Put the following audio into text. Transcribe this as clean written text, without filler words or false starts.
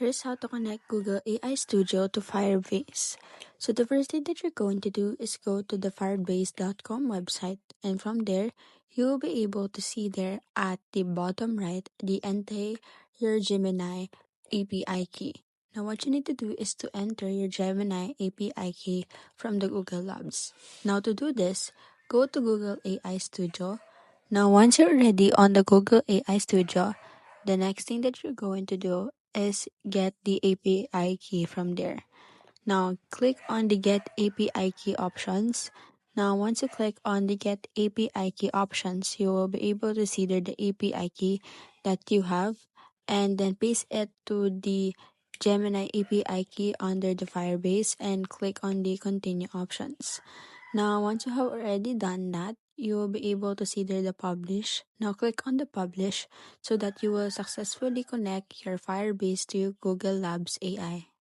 here's how to connect Google AI Studio to Firebase. So the first thing that you're going to do is go to the firebase.com website, and from there, you will be able to see there at the bottom right the enter your Gemini API key. Now what you need to do is to enter your Gemini API key from the Google Labs. Now to do this, go to Google AI Studio. Now once you're already on the Google AI Studio, the next thing that you're going to do is get the API key from there. Now click on the Get API Key options. Now once you click on the Get API Key options, you will be able to see there the API key that you have, and then paste it to the Gemini API key under the Firebase and click on the Continue options. Now once you have already done that, you will be able to see there the publish. Now click on the publish so that you will successfully connect your Firebase to Google Labs AI.